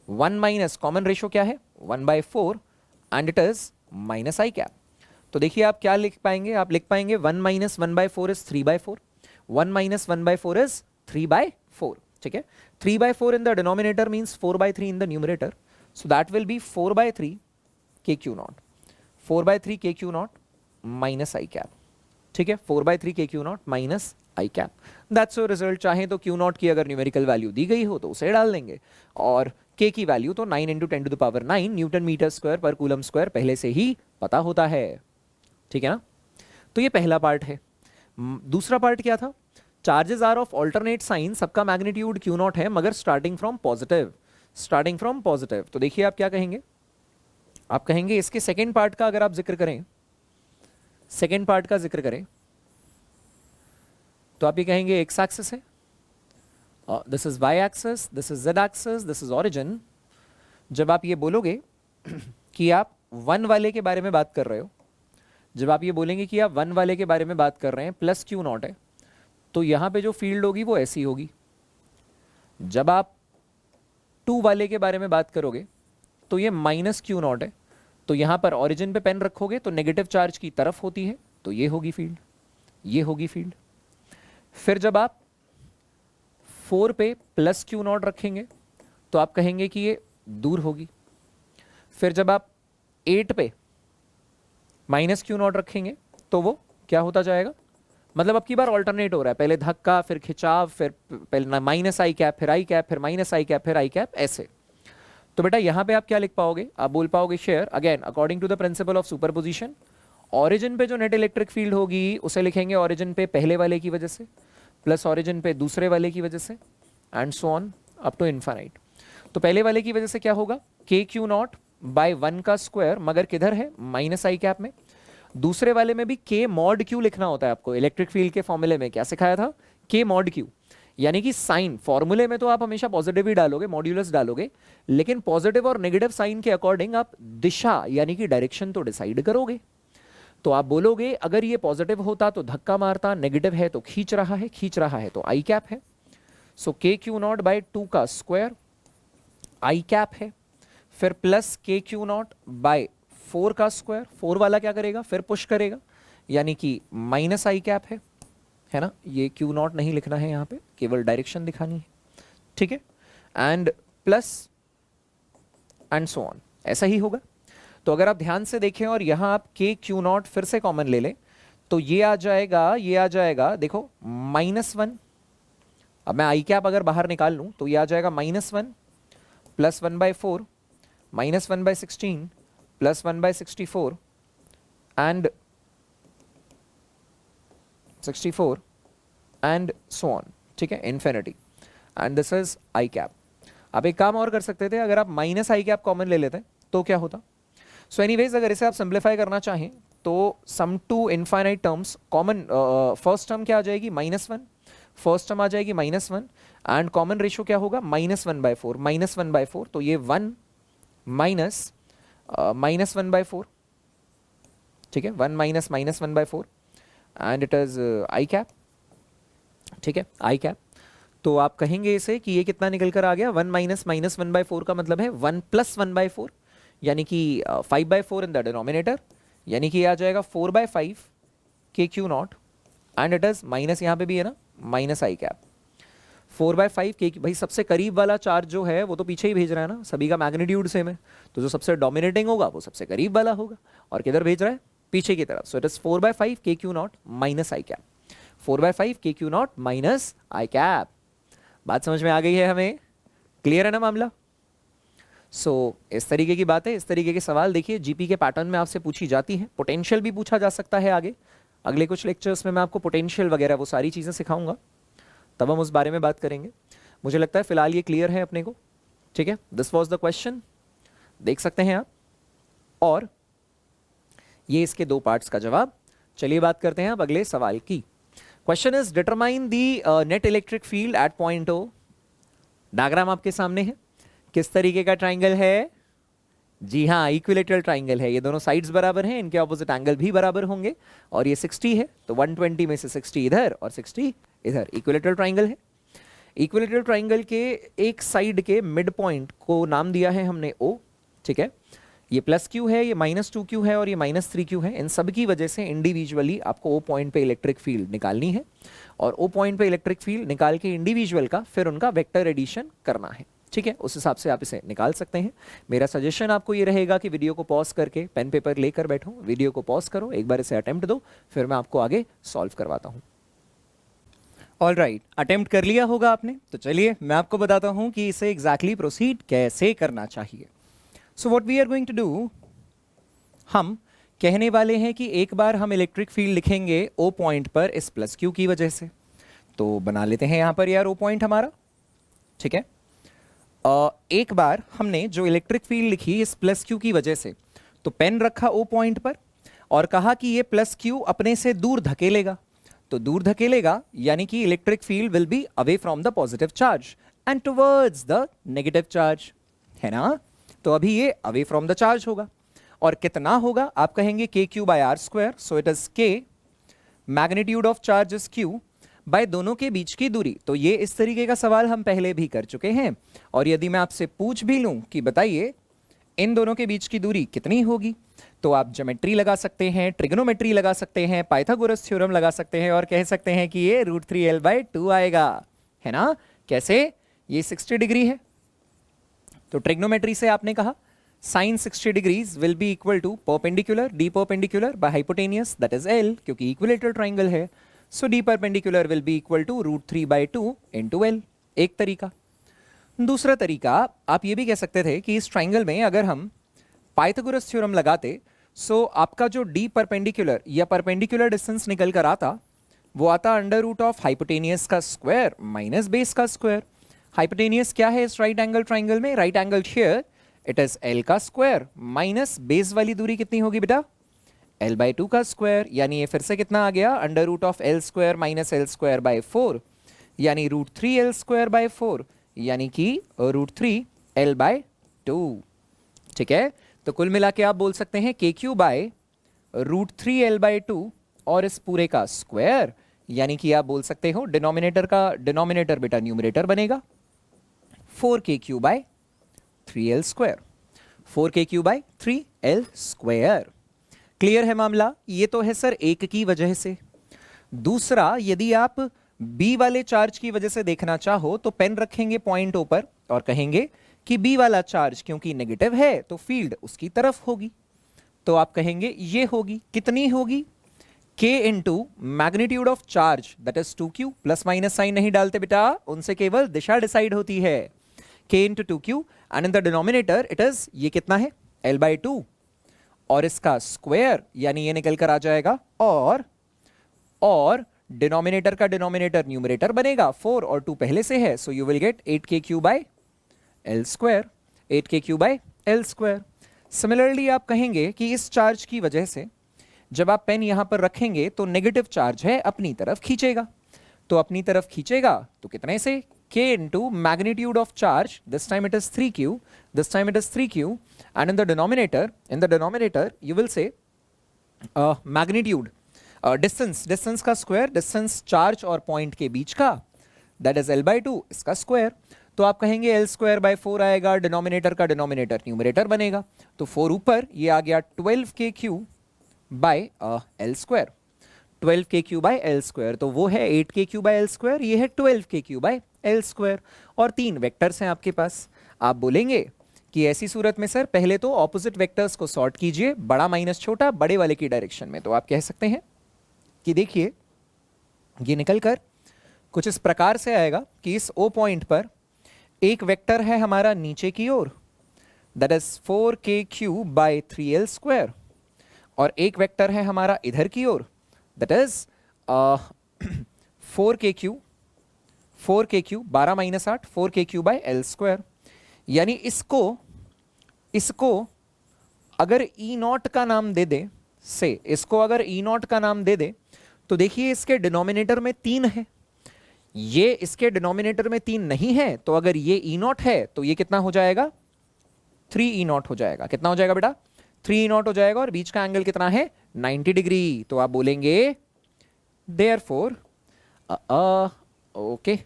1 minus common ratio क्या है? 1/4 and it is minus i cap. तो देखिए आप क्या लिख पाएंगे? आप लिख पाएंगे 1 माइनस 1/4 इज 3/4, 1 माइनस 1/4 इज 3/4, ठीक है? 3/4 in the denominator means 4/3 in the numerator, so that will be 4/3 KQ not, 4/3 KQ not minus i cap, ठीक है, 4/3 के Q not minus i cap, that's your result. चाहे तो क्यू नॉट की अगर numerical value दी गई हो तो उसे डाल देंगे, और के की वैल्यू तो 9 × 10⁹ न्यूटन मीटर स्क्वायर पर कूलम स्क्वायर पहले से ही पता होता है। ठीक है ना, तो ये पहला पार्ट है। दूसरा पार्ट क्या था, charges are of alternate sign, सबका मैग्नीट्यूड क्यू नॉट है मगर starting from positive, starting from positive. तो देखिए आप क्या कहेंगे, आप कहेंगे इसके सेकेंड पार्ट का अगर आप जिक्र करें, सेकेंड पार्ट का जिक्र करें तो आप ये कहेंगे एक्स एक्सिस है, this is y axis, this is z axis, this is origin. जब आप ये बोलोगे कि आप 1 वाले के बारे में बात कर रहे हो, जब आप ये बोलेंगे कि आप 1 वाले के बारे में बात कर रहे हैं प्लस क्यू नॉट है, तो यहां पे जो फील्ड होगी वो ऐसी होगी। जब आप 2 वाले के बारे में बात करोगे तो ये माइनस क्यू नॉट है, तो यहां पर ऑरिजिन पे पेन रखोगे तो नेगेटिव चार्ज की तरफ होती है, तो ये होगी फील्ड, ये होगी फील्ड। फिर जब आप 4 पे प्लस क्यू नॉट रखेंगे तो आप कहेंगे कि ये दूर होगी। फिर जब आप 8 पे माइनस क्यू नॉट रखेंगे तो वो क्या होता जाएगा, मतलब अब की बार ऑल्टरनेट हो रहा है, पहले धक्का फिर खिंचाव, फिर पहले माइनस आई कैप फिर आई कैप फिर माइनस आई कैप फिर आई कैप, ऐसे। तो बेटा यहां पे आप क्या लिख पाओगे, आप बोल पाओगे शेयर again according to the principle of superposition, origin पे जो नेट इलेक्ट्रिक फील्ड होगी उसे लिखेंगे ऑरिजिन पे पहले वाले की वजह से प्लस ऑरिजिन पे दूसरे वाले की वजह से and so on up to infinite. तो पहले वाले की वजह से क्या होगा, के क्यू नॉट बाय 1 का स्क्वायर, मगर किधर है, माइनस आई कैप में। दूसरे वाले में भी के मॉड क्यू लिखना होता है आपको, इलेक्ट्रिक फील्ड के फॉर्मूले में क्या सिखाया था, के मॉड क्यू, यानी कि साइन, फॉर्मूले में तो आप हमेशा पॉजिटिव ही डालोगे, मॉड्यूलस डालोगे, लेकिन पॉजिटिव और नेगेटिव साइन के अकॉर्डिंग आप दिशा यानी कि डायरेक्शन तो डिसाइड करोगे। तो आप बोलोगे अगर ये पॉजिटिव होता तो धक्का मारता, नेगेटिव है तो खींच रहा है, खींच रहा है तो आई कैप है। सो के क्यू नॉट बाय 2 का स्क्वायर आई कैप है, फिर प्लस के क्यू नॉट बाय 4 का स्क्वायर, 4 वाला क्या करेगा, फिर पुश करेगा, यानी कि माइनस आई कैप है ना, ये क्यू नॉट नहीं लिखना है यहाँ पे, केवल डायरेक्शन दिखानी है, ठीक है, and plus and so on, ऐसा ही होगा। तो अगर आप ध्यान से देखें और यहाँ आप के क्यू नॉट फिर से कॉमन ले लें तो ये आ जाएगा, ये आ जाएगा, देखो -1, अब मैं आई कैप अगर बाहर निकाल लूँ तो ये आ जाएगा -1 plus 1/4 minus 1/16 plus 1/64 and 64 and so on, ठीक है, infinity, and this is I cap. आप एक काम और कर सकते थे, अगर आप माइनस आई कैप कॉमन ले लेते तो क्या होता। सो एनीवेज अगर इसे आप सिंप्लीफाई करना चाहें तो sum to infinite terms common, first term क्या आ जाएगी -1, फर्स्ट टर्म आ जाएगी -1 एंड कॉमन रेशियो क्या होगा -1/4, -1/4, तो ये 1 माइनस -1/4, ठीक है, 1 minus -1/4 and it is I cap, ठीक है, आई कैप। तो आप कहेंगे इसे कि ये कितना निकल कर आ गया, 1 माइनस -1/4 का मतलब है 1 प्लस 1/4, यानी कि 5/4 इन द डिनोमिनेटर, यानी कि आ जाएगा 4/5 के Q not and it is minus, यहाँ पे भी है ना माइनस आई कैप, 4/5 के, भाई सबसे करीब वाला चार्ज जो है वो तो पीछे ही भेज रहा है ना, सभी का मैग्नीट्यूड सेम है, तो जो सबसे डोमिनेटिंग होगा वो सबसे करीब वाला होगा, और किधर भेज रहा है, पीछे की तरफ। सो इट इज 4/5 के Q not minus i cap, 4/5 के Q not minus i cap. बात समझ में आ गई है हमें, क्लियर है ना मामला। सो इस तरीके की बातें, इस तरीके के सवाल देखिए जीपी के पैटर्न में आपसे पूछी जाती है, पोटेंशियल भी पूछा जा सकता है आगे, अगले कुछ लेक्चर्स में मैं आपको पोटेंशियल वगैरह वो सारी चीज़ें सिखाऊंगा, तब हम उस बारे में बात करेंगे। मुझे लगता है फिलहाल ये क्लियर है अपने को, ठीक है, दिस वाज द क्वेश्चन, देख सकते हैं आप, और ये इसके 2 पार्ट्स का जवाब। चलिए बात करते हैं अब अगले सवाल की। Question is determine the net electric field at point O. Diagram आपके सामने है, किस तरीके का ट्राइंगल है, जी हाँ इक्विलेटरल ट्राइंगल है, ये दोनों साइड्स बराबर हैं, इनके ऑपोजिट एंगल भी बराबर होंगे, और ये 60 है तो 120 में से 60 इधर और 60 इधर, इक्विलेटरल ट्राइंगल है। इक्विलेटरल ट्राइंगल के एक साइड के मिड पॉइंट को नाम दिया है हमने O, ठीक है, ये +Q है, ये -2Q है और ये -3Q है, इन सब की वजह से इंडिविजुअली आपको O पॉइंट पे इलेक्ट्रिक फील्ड निकालनी है, और O पॉइंट पे इलेक्ट्रिक फील्ड निकाल के इंडिविजुअल का फिर उनका वेक्टर एडिशन करना है, ठीक है, उस हिसाब से आप इसे निकाल सकते हैं। मेरा सजेशन आपको ये रहेगा कि वीडियो को पॉज करके पेन पेपर लेकर बैठो, वीडियो को पॉज करो, एक बार इसे अटेम्प्ट दो, फिर मैं आपको आगे सॉल्व करवाता हूँ। ऑल राइट, अटेम्प्ट कर लिया होगा आपने, तो चलिए मैं आपको बताता हूँ कि इसे एग्जैक्टली प्रोसीड कैसे करना चाहिए। So what we are going to do, हम कहने वाले हैं कि एक बार हम इलेक्ट्रिक फील्ड लिखेंगे ओ पॉइंट पर इस प्लस क्यू की वजह से। तो बना लेते हैं यहाँ पर यार ओ पॉइंट हमारा, ठीक है। एक बार हमने जो इलेक्ट्रिक फील्ड लिखी इस प्लस क्यू की वजह से, तो पेन रखा ओ पॉइंट पर और कहा कि ये प्लस क्यू अपने से दूर धकेलेगा। तो दूर धकेलेगा यानी कि electric field will be away from the positive charge and towards the negative charge, है ना। तो अभी ये अवे फ्रॉम द चार्ज होगा और कितना होगा, आप कहेंगे के Q by R square, so it is K magnitude of charge is Q by दोनों के बीच की दूरी। तो ये इस तरीके का सवाल हम पहले भी कर चुके हैं। और यदि मैं आपसे पूछ भी लूं कि बताइए इन दोनों के बीच की दूरी कितनी होगी, तो आप ज्योमेट्री लगा सकते हैं, ट्रिग्नोमेट्री लगा सकते हैं, पाइथागोरस थ्योरम लगा सकते हैं और कह सकते हैं कि ये √3l/2 आएगा, है ना। कैसे, ये 60 डिग्री है, तो ट्रिग्नोमेट्री से आपने कहा sin 60 degrees will be equal to perpendicular D perpendicular by hypotenuse that is l, क्योंकि इक्विलेटरल ट्राइंगल है। So D perpendicular will be equal to √3/2 into l, एक तरीका। दूसरा तरीका आप ये भी कह सकते थे कि इस ट्राइंगल में अगर हम पाइथागोरस थ्योरम लगाते, सो आपका जो डी परपेंडिकुलर या परपेंडिकुलर डिस्टेंस निकल कर आता वो आता अंडर रूट ऑफ हाइपोटेनियस का स्क्वायर माइनस बेस का स्क्वायर। हाइपोटेनियस क्या है इस राइट एंगल ट्राइंगल में, right angle here it is l का स्क्वायर माइनस बेस वाली दूरी कितनी होगी बेटा, l/2 का स्क्वायर, यानी ये फिर से कितना आ गया under root of l square minus l square by 4, यानी √3l स्क्वायर बाय 4, यानी कि √3l/2, ठीक है। तो कुल मिला के आप बोल सकते हैं के क्यू बाय √3l/2 और इस पूरे का स्क्वायर, यानी कि आप बोल सकते हो डिनोमिनेटर का डिनोमिनेटर बेटा न्यूमरेटर बनेगा 4kq by 3l square, 4kq by 3l square. Clear है मामला, ये तो है सर एक की वजह से। दूसरा, यदि आप बी वाले चार्ज की वजह से देखना चाहो तो पेन रखेंगे पॉइंट ओ पर और कहेंगे कि बी वाला चार्ज क्योंकि नेगेटिव है तो फील्ड उसकी तरफ होगी। तो आप कहेंगे ये होगी, कितनी होगी, k into magnitude of charge that is 2q, plus minus sign नहीं डालते बेटा, उनसे केवल दिशा डिसाइड होती है, k into 2q and in the denominator it is ये कितना है l/2 और इसका स्क्वायर, यानी ये निकल कर आ जाएगा और डिनोमिनेटर का डिनोमिनेटर न्यूमरेटर बनेगा 4 और 2 पहले से है, so you will get 8kq by l square, 8kq by l square. Similarly आप कहेंगे कि इस चार्ज की वजह से जब आप पेन यहां पर रखेंगे तो नेगेटिव चार्ज है अपनी तरफ खींचेगा, तो अपनी तरफ खींचेगा तो कितने से, k into magnitude of charge, this time it is 3q, this time it is 3q and in the denominator you will say magnitude distance का स्क्वायर, डिस्टेंस चार्ज और पॉइंट के बीच का, दैट इज l/2, इसका square. तो आप कहेंगे l square by 4 आएगा, denominator का डिनोमिनेटर न्यूमरेटर बनेगा, तो 4 ऊपर, ये आ गया 12kq by l square, 12kq by l square, तो वो है 8kq बाय l स्क्वायर, ये है 12kq बाय l स्क्वायर। और 3 वेक्टर्स हैं आपके पास। आप बोलेंगे कि ऐसी सूरत में सर पहले तो ऑपोजिट वेक्टर्स को सॉर्ट कीजिए, बड़ा माइनस छोटा बड़े वाले की डायरेक्शन में। तो आप कह सकते हैं कि देखिए ये निकल कर कुछ इस प्रकार से आएगा कि इस O पॉइंट पर एक वेक्टर है हमारा नीचे की ओर, that is 4kq by 3l square, और एक वेक्टर है हमारा इधर की ओर, that is 4kq 12 minus 8 4kq by l square. यानी इसको अगर E0 का नाम दे दे, इसको अगर E0 का नाम दे दे, तो देखिए इसके डिनोमिनेटर में 3 है, ये इसके डिनोमिनेटर में 3 नहीं है, तो अगर ये E0 है तो ये कितना हो जाएगा, 3E0 हो जाएगा। कितना हो जाएगा बेटा, 3E0 हो जाएगा, और बीच का एंगल कितना है 90 डिग्री। तो आप बोलेंगे देयरफॉर ओके,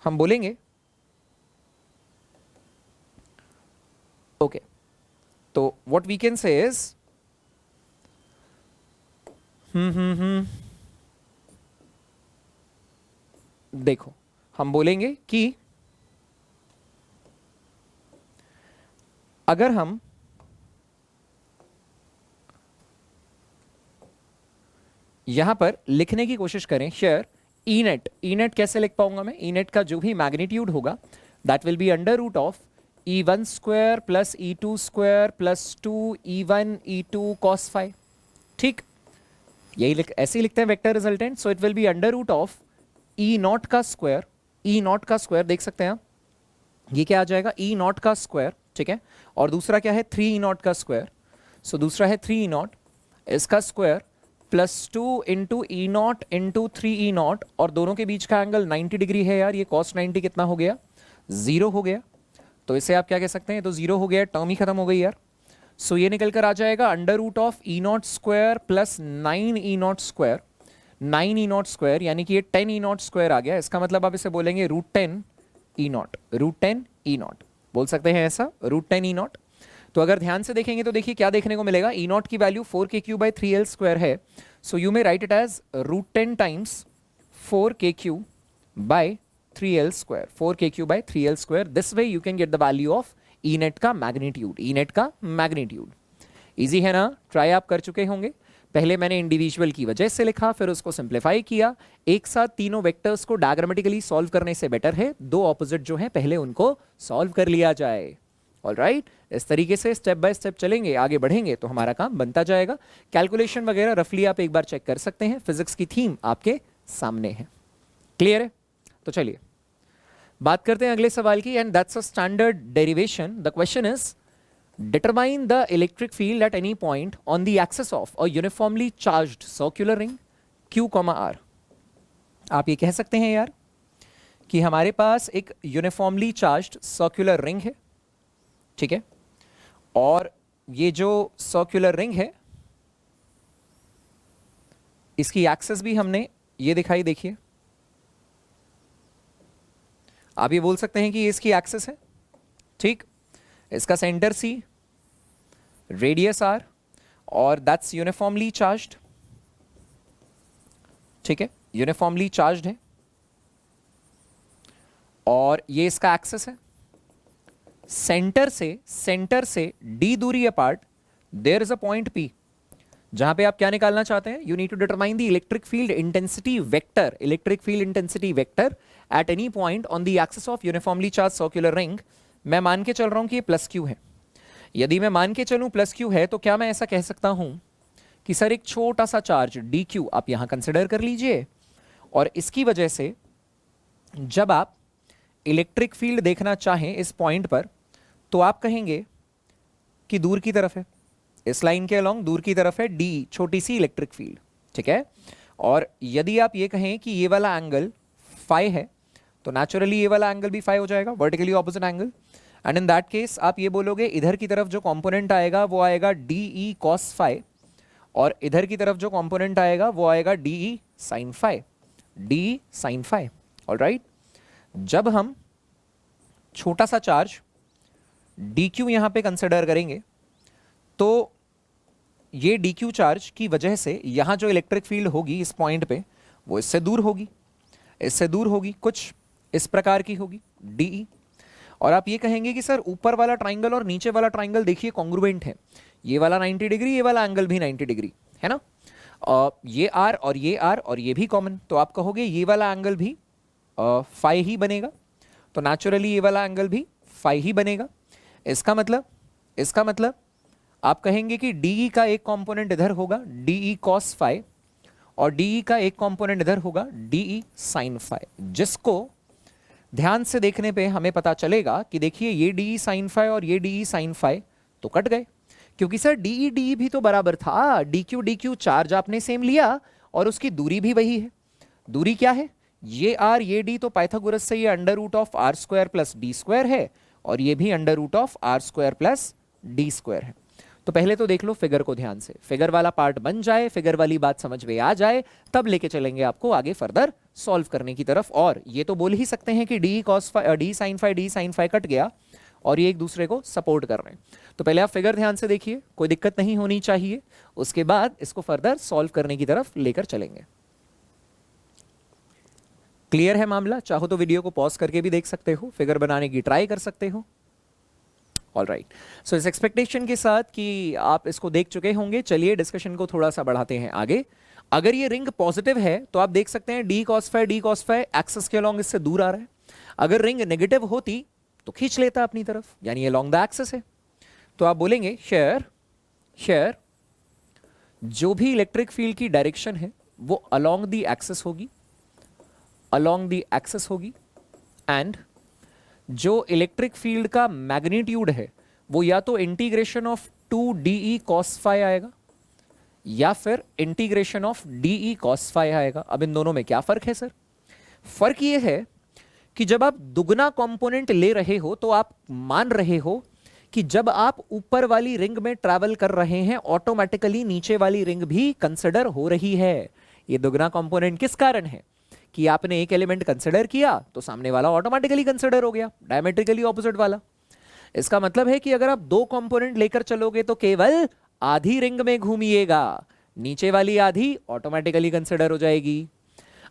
हम बोलेंगे ओके, तो what we can say is देखो हम बोलेंगे कि अगर हम यहां पर लिखने की कोशिश करें share E net, E net कैसे लिख पाऊंगा मैं? ई नेट का जो भी मैग्नीट्यूड होगा that will be under root of E1 square plus E2 square plus 2 E1 E2 cos phi. ठीक, यही ऐसे ही लिखते हैं vector resultant. So it will be under root of E nought का स्क्वायर, ई नॉट का square देख सकते हैं आप, ये क्या आ जाएगा? ई नॉट का स्क्वायर, ठीक है। और दूसरा क्या है? 3 ई नॉट का स्क्वायर। सो दूसरा है 3 ई नॉट, इसका square plus 2 into E not into 3 E not, और दोनों के बीच का एंगल 90 डिग्री है यार। ये cos 90 कितना हो गया? 0 हो गया। तो इसे आप क्या कह सकते हैं? तो 0 हो गया, टर्म ही खत्म हो गई यार। सो ये निकल कर आ जाएगा under root of E nought square plus 9 E nought square, 9 E nought square, यानी कि ये 10 ई नॉट स्क्वायर आ गया। इसका मतलब आप इसे बोलेंगे root 10 E nought, root 10 E nought बोल सकते हैं ऐसा, रूट 10 ई नॉट। तो अगर ध्यान से देखेंगे तो देखिए क्या देखने को मिलेगा, ई नॉट की वैल्यू 4kq/3l स्क्वायर है। So you may write it as root 10 times 4kq/3l square, 4kq/3l square. This way you can get the value of E net का मैग्नीट्यूड, ई नेट का मैग्नीट्यूड। इजी है ना? Try आप कर चुके होंगे। पहले मैंने इंडिविजुअल की वजह से लिखा, फिर उसको सिंप्लीफाई किया। एक साथ तीनों वेक्टर्स को डायग्रामेटिकली सॉल्व करने से बेटर है दो ऑपोजिट जो है पहले उनको सॉल्व कर लिया जाए। ऑलराइट, इस तरीके से स्टेप बाय स्टेप चलेंगे, आगे बढ़ेंगे तो हमारा काम बनता जाएगा। कैलकुलेशन वगैरह रफली आप एक बार चेक कर सकते हैं, फिजिक्स की थीम आपके सामने है। क्लियर है? तो चलिए बात करते हैं अगले सवाल की, and that's a standard derivation. The question is determine the electric field at any point on the axis of a uniformly charged circular ring Q, R। आप ये कह सकते हैं यार कि हमारे पास एक यूनिफॉर्मली चार्ज्ड सर्कुलर रिंग है, ठीक है, और ये जो सर्कुलर रिंग है इसकी एक्सिस भी हमने ये दिखाई, देखिए आप ये बोल सकते हैं कि ये इसकी एक्सिस है, ठीक। इसका सेंटर C, रेडियस R, और दैट्स यूनिफॉर्मली चार्ज्ड, ठीक है, यूनिफॉर्मली चार्ज्ड है, और ये इसका एक्सिस है। सेंटर से D दूरी apart there is a point P, जहां पे आप क्या निकालना चाहते हैं? You need to determine the electric field intensity vector, electric field intensity vector at any point on the axis of uniformly charge circular ring. मैं मान के चल रहा हूं कि ये प्लस क्यू है। यदि मैं मान के चलूं प्लस क्यू है तो क्या मैं ऐसा कह सकता हूं कि सर एक छोटा सा चार्ज डी क्यू आप यहां कंसिडर कर लीजिए, और इसकी वजह से जब आप इलेक्ट्रिक फील्ड देखना चाहें इस पॉइंट पर तो आप कहेंगे कि दूर की तरफ है, इस लाइन के अलोंग दूर की तरफ है डी, छोटी सी इलेक्ट्रिक फील्ड, ठीक है। और यदि आप ये कहें कि ये वाला एंगल फाई है तो नेचुरली ये वाला एंगल भी फाई हो जाएगा, vertically opposite angle. And in that case आप ये बोलोगे इधर की तरफ जो कंपोनेंट आएगा वो आएगा डी ई कॉस फाई, और इधर की तरफ जो कंपोनेंट आएगा वो आएगा d E sine phi, d sine phi. Alright, जब हम छोटा सा चार्ज डी क्यू यहां पे कंसिडर करेंगे तो ये डी क्यू चार्ज की वजह से यहां जो इलेक्ट्रिक फील्ड होगी इस पॉइंट पे वो इससे दूर होगी, इससे दूर होगी, कुछ इस प्रकार की होगी डी। और आप ये कहेंगे कि सर ऊपर वाला ट्राइंगल और नीचे वाला ट्राइंगल देखिए कॉन्ग्रुएंट है, ये वाला 90 डिग्री, ये वाला एंगल भी 90 डिग्री है ना, ये आर और ये आर और ये भी कॉमन, तो आप कहोगे ये वाला एंगल भी फाई ही बनेगा, तो नेचुरली ये वाला एंगल भी फाई ही बनेगा। इसका मतलब आप कहेंगे कि डी का एक कंपोनेंट इधर होगा डी कॉस फाई, और डी का एक कंपोनेंट इधर होगा डी साइन फाई, जिसको ध्यान से देखने पे हमें पता चलेगा कि देखिए ये डी साइन फाई और ये डी साइन फाई तो कट गए, क्योंकि सर डी भी तो बराबर था, डी क्यू चार्ज आपने सेम लिया और उसकी दूरी भी वही है। दूरी क्या है? ये आर ये डी, तो पाइथागोरस से ये under root of r square plus d square है, और ये भी under root of r square plus d square है। तो पहले तो देख लो फिगर को ध्यान से, फिगर वाला पार्ट बन जाए, फिगर वाली बात समझ में आ जाए, तब लेके चलेंगे आपको आगे फर्दर सॉल्व करने की तरफ। और ये तो बोल ही सकते हैं कि d cos phi d sine phi cut गया और ये एक दूसरे को सपोर्ट कर रहे हैं। तो पहले आप फिगर ध्यान से देखिए, कोई दिक्कत नहीं होनी चाहिए, उसके बाद इसको फर्दर सॉल्व करने की तरफ लेकर चलेंगे। क्लियर है मामला? चाहो तो वीडियो को पॉज करके भी देख सकते हो, फिगर बनाने की ट्राई कर सकते हो। ऑल राइट, सो इस एक्सपेक्टेशन के साथ कि आप इसको देख चुके होंगे, चलिए डिस्कशन को थोड़ा सा बढ़ाते हैं आगे। अगर ये रिंग पॉजिटिव है तो आप देख सकते हैं डी कॉस फाई एक्सिस के अलॉन्ग इससे दूर आ रहा है। अगर रिंग नेगेटिव होती तो खींच लेता अपनी तरफ, यानी ये अलॉन्ग द एक्सिस है। तो आप बोलेंगे शेयर जो भी इलेक्ट्रिक फील्ड की डायरेक्शन है वो अलॉन्ग द एक्सिस होगी, अलॉन्ग द एक्सिस होगी, एंड जो इलेक्ट्रिक फील्ड का मैग्नीट्यूड है वो या तो इंटीग्रेशन ऑफ 2 cos phi आएगा या फिर इंटीग्रेशन ऑफ cos phi आएगा। अब इन दोनों में क्या फर्क है सर? फर्क ये है कि जब आप दुगना कंपोनेंट ले रहे हो तो आप मान रहे हो कि जब आप ऊपर वाली रिंग में ट्रैवल कर रहे हैं ऑटोमेटिकली नीचे वाली रिंग भी कंसिडर हो रही है। ये दुगना कंपोनेंट किस कारण है कि आपने एक एलिमेंट कंसिडर किया तो सामने वाला ऑटोमेटिकली कंसिडर हो गया, डायमेट्रिकली ऑपोजिट वाला। इसका मतलब है कि अगर आप दो कंपोनेंट लेकर चलोगे तो केवल आधी रिंग में घूमिएगा, नीचे वाली आधी ऑटोमेटिकली कंसिडर हो जाएगी।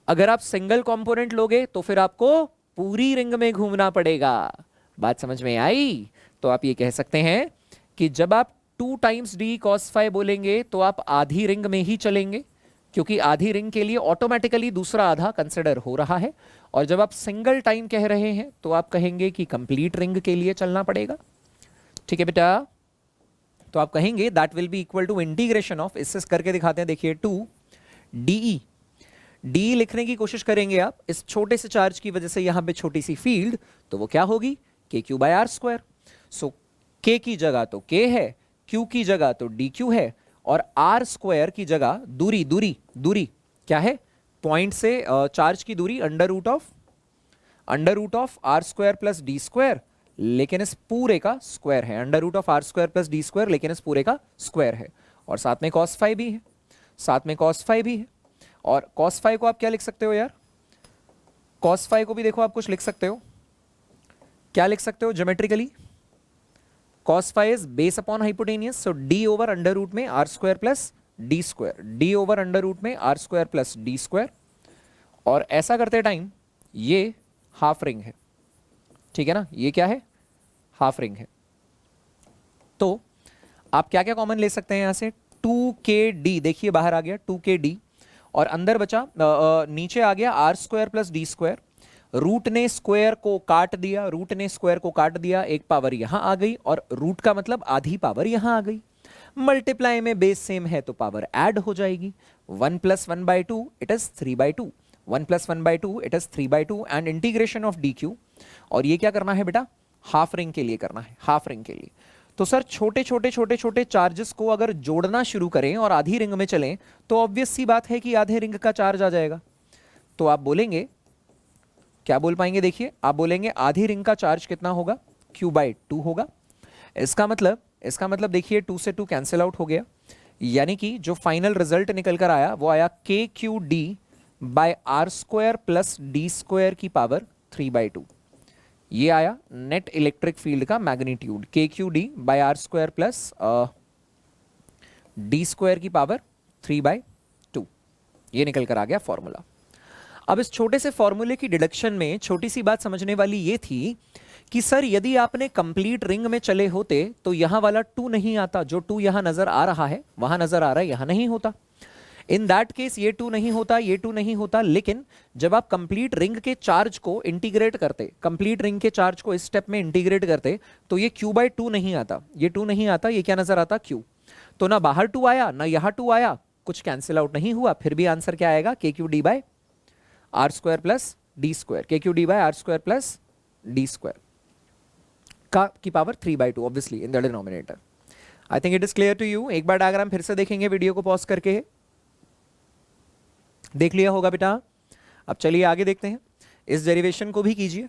अगर आप सिंगल कंपोनेंट लोगे तो फिर आपको पूरी रिंग में घूमना पड़ेगा। बात समझ में आई? तो आप ये कह सकते हैं कि जब आप 2 times d cos phi बोलेंगे तो आप आधी रिंग में ही चलेंगे, क्योंकि आधी रिंग के लिए ऑटोमेटिकली दूसरा आधा कंसिडर हो रहा है। और जब आप सिंगल टाइम कह रहे हैं तो आप कहेंगे कि कंप्लीट रिंग के लिए चलना पड़ेगा। ठीक है बेटा, तो आप कहेंगे that will be equal to integration of, इससे करके दिखाते हैं, देखिए 2 डी लिखने की कोशिश करेंगे आप, इस छोटे से चार्ज की वजह से यहां पे छोटी सी फील्ड, तो वो क्या होगी KQ/R²। सो K की जगह तो K है, Q की जगह तो DQ है, और R² की जगह दूरी क्या है? पॉइंट से चार्ज की दूरी under root of R² plus D², लेकिन इस पूरे का स्क्वायर है। Under root of R² plus D², लेकिन इस पूरे का स्क्वायर है। और साथ में cos phi भी है, और cos phi को आप क्या लिख सकते हो यार? cos phi को भी देखो आप कुछ लिख सकते हो, क्या लिख सकते हो geometrically? cos phi is base upon hypotenuse, so d over under root में R² plus D², और ऐसा करते टाइम ये हाफ रिंग है, ठीक है ना? ये क्या है? हाफ रिंग है। तो आप क्या क्या कॉमन ले सकते हैं यहां से? 2kd, देखिए बाहर आ गया 2kd, और अंदर बचा नीचे आ गया R² प्लस D²। रूट ने स्क्वायर को काट दिया, एक पावर यहां आ गई, और रूट का मतलब आधी पावर यहां आ गई। मल्टीप्लाई में बेस सेम है तो पावर ऐड हो जाएगी। 1 + 1/2 it is 3/2, 1 + 1/2 it is 3/2, and integration of DQ। और ये क्या करना है बेटा? हाफ रिंग के लिए करना है, हाफ रिंग के लिए। तो सर छोटे चार्जेस को अगर जोड़ना शुरू करें और आधी रिंग में चलें तो ऑब्वियस सी बात है कि आधे रिंग का चार्ज आ जाएगा। तो आप बोलेंगे, क्या बोल पाएंगे? देखिए आप बोलेंगे आधी रिंग का चार्ज कितना होगा? Q/2 होगा। इसका मतलब देखिए 2 से 2 कैंसिल आउट हो गया, यानी कि जो फाइनल रिजल्ट निकल कर आया वो आया KQD/R² प्लस D² की पावर 3/2। ये आया नेट इलेक्ट्रिक फील्ड का मैग्नीट्यूड, KQD/R² प्लस D² की पावर 3/2। ये निकल कर आ गया फॉर्मूला। अब इस छोटे से फॉर्मूले की डिडक्शन में छोटी सी बात समझने वाली ये थी कि सर यदि आपने कंप्लीट रिंग में चले होते तो यहां वाला 2 नहीं आता, जो 2 यहां नजर आ रहा है, वहां नजर आ रहा है, यहां नहीं होता। इन दैट केस ये 2 नहीं होता, ये 2 नहीं होता। लेकिन जब आप कंप्लीट रिंग के चार्ज को इंटीग्रेट करते, कंप्लीट रिंग के चार्ज को इस स्टेप में इंटीग्रेट करते, तो ये Q/2 नहीं आता, ये 2 नहीं आता, ये क्या नजर आता? Q। तो ना बाहर 2 आया ना यहां 2 आया, कुछ कैंसिल आउट नहीं हुआ, फिर भी आंसर क्या आएगा? KQD/R² plus D², KQD/R² plus D² की power 3/2 obviously in the denominator. I think it is clear to you. एक बार डायग्राम फिर से देखेंगे, वीडियो को पॉज करके। देख लिया होगा बेटा? अब चलिए आगे देखते हैं, इस डेरिवेशन को भी कीजिए,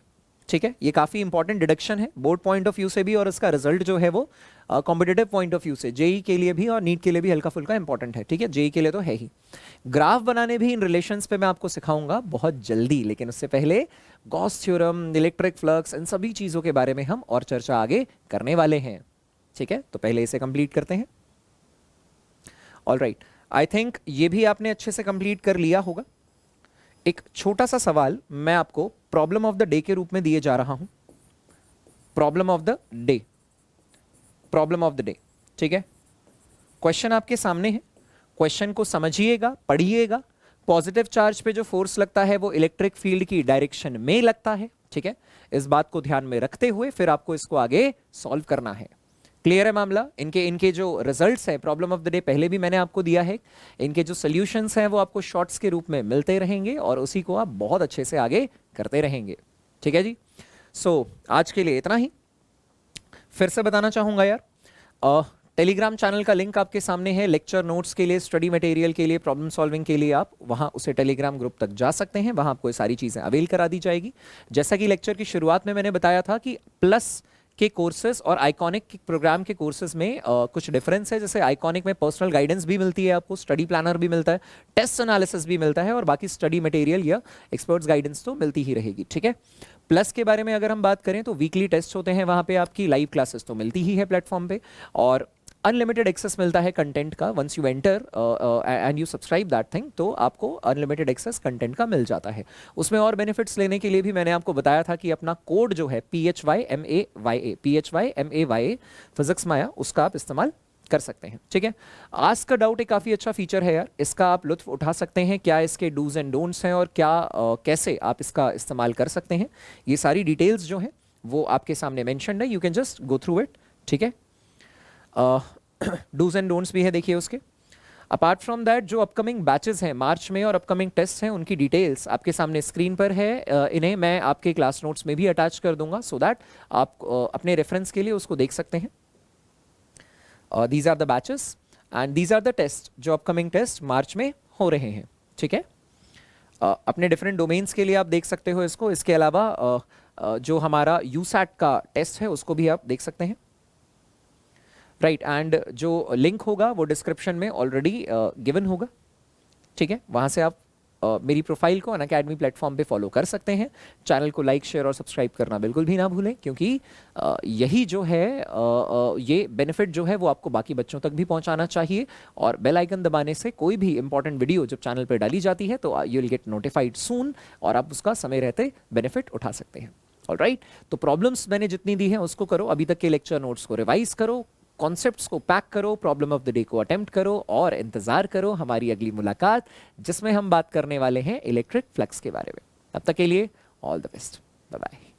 ठीक है? ये काफी इंपॉर्टेंट डिडक्शन है बोर्ड पॉइंट ऑफ व्यू से भी, और इसका रिजल्ट जो है वो कॉम्पिटिटिव पॉइंट ऑफ व्यू से, जेई के लिए भी और नीट के लिए भी हल्का फुल्का इंपॉर्टेंट है, ठीक है? जेई के लिए तो है ही। ग्राफ बनाने भी इन रिलेशंस पे मैं आपको सिखाऊंगा बहुत जल्दी, लेकिन उससे पहले गॉस थ्योरम, इलेक्ट्रिक फ्लक्स, इन सभी चीजों के बारे में हम और चर्चा आगे करने वाले हैं, ठीक है? तो पहले इसे कंप्लीट करते हैं। ऑलराइट, आई थिंक ये भी आपने अच्छे से कंप्लीट कर लिया होगा। एक छोटा सा सवाल मैं आपको प्रॉब्लम ऑफ द डे के रूप में दिए जा रहा हूं। Problem of the day, problem of the day, ठीक है। क्वेश्चन आपके सामने है, क्वेश्चन को समझिएगा, पढ़िएगा। पॉजिटिव चार्ज पे जो फोर्स लगता है वो इलेक्ट्रिक फील्ड की डायरेक्शन में लगता है, ठीक है। इस बात को ध्यान में रखते हुए फिर आपको इसको आगे सॉल्व करना है। क्लियर है मामला? इनके जो रिजल्ट्स हैं प्रॉब्लम ऑफ द डे पहले भी मैंने आपको दिया है, इनके जो सॉल्यूशंस हैं वो आपको शॉर्ट्स के रूप में मिलते रहेंगे और उसी को आप बहुत अच्छे से आगे करते रहेंगे, ठीक है जी। सो आज के लिए इतना ही। फिर से बताना चाहूंगा यार, टेलीग्राम चैनल का लिंक आपके सामने है। लेक्चर नोट्स के लिए, स्टडी मटेरियल के लिए, प्रॉब्लम सॉल्विंग के लिए आप वहां उसे टेलीग्राम ग्रुप तक जा सकते हैं, वहां आपको ये सारी चीजें अवेल करा दी जाएगी। जैसा कि लेक्चर की शुरुआत में मैंने बताया था कि प्लस के कोर्सेज और आइकॉनिक प्रोग्राम के कोर्सेज में कुछ डिफरेंस है। जैसे आइकॉनिक में पर्सनल गाइडेंस भी मिलती है आपको, स्टडी प्लानर भी मिलता है, टेस्ट एनालिसिस भी मिलता है और बाकी स्टडी मटेरियल या एक्सपर्ट्स गाइडेंस तो मिलती ही रहेगी, ठीक है। प्लस के बारे में अगर हम बात करें तो वीकली टेस्ट होते हैं वहां पे, आपकी लाइव क्लासेस तो मिलती ही है प्लेटफॉर्म पे, और अनलिमिटेड एक्सेस मिलता है कंटेंट का। Once you enter and you subscribe that thing, तो आपको अनलिमिटेड एक्सेस कंटेंट का मिल जाता है। उसमें और बेनिफिट्स लेने के लिए भी मैंने आपको बताया था कि अपना कोड जो है PHYMAYA फिजिक्स माया, उसका आप इस्तेमाल कर सकते हैं, ठीक है। आस्क का डाउट एक काफ़ी अच्छा फीचर है यार, इसका आप लुत्फ उठा सकते हैं। क्या इसके डूज एंड डोंट्स हैं और क्या कैसे आप इसका इस्तेमाल कर सकते हैं, ये सारी डिटेल्स जो हैं वो आपके सामने मेंशन्ड है। You can just go through it, ठीक है। डूज एंड डोंट्स भी है देखिए उसके। अपार्ट फ्रॉम दैट जो अपकमिंग बैचेस हैं मार्च में और अपकमिंग टेस्ट हैं, उनकी डिटेल्स आपके सामने स्क्रीन पर है। इन्हें मैं आपके क्लास नोट्स में भी अटैच कर दूंगा सो दैट आप अपने रेफरेंस के लिए उसको देख सकते हैं। These are the batches and these are the test जो अपकमिंग टेस्ट मार्च में हो रहे हैं, ठीक है। अपने डिफरेंट डोमेन्स के लिए आप देख सकते हो इसको। इसके अलावा जो हमारा यूसैट का टेस्ट है उसको भी आप देख सकते हैं, राइट। एंड जो लिंक होगा वो डिस्क्रिप्शन में ऑलरेडी गिवन होगा, ठीक है। वहां से आप मेरी प्रोफाइल को अनअकैडमी प्लेटफॉर्म पे फॉलो कर सकते हैं। चैनल को लाइक, शेयर और सब्सक्राइब करना बिल्कुल भी ना भूलें, क्योंकि यही जो है ये बेनिफिट जो है वो आपको बाकी बच्चों तक भी पहुंचाना चाहिए। और बेल आइकन दबाने से कोई भी इंपॉर्टेंट वीडियो जब चैनल पर डाली जाती है तो यू विल गेट नोटिफाइड सून और आप उसका समय रहते बेनिफिट उठा सकते हैं। ऑलराइट, तो प्रॉब्लम्स मैंने जितनी दी हैं उसको करो, अभी तक के लेक्चर नोट्स को रिवाइज करो, कॉन्सेप्ट्स को पैक करो, प्रॉब्लम ऑफ द डे को अटेम्प्ट करो और इंतजार करो हमारी अगली मुलाकात, जिसमें हम बात करने वाले हैं इलेक्ट्रिक फ्लक्स के बारे में। तब तक के लिए all the best, bye bye.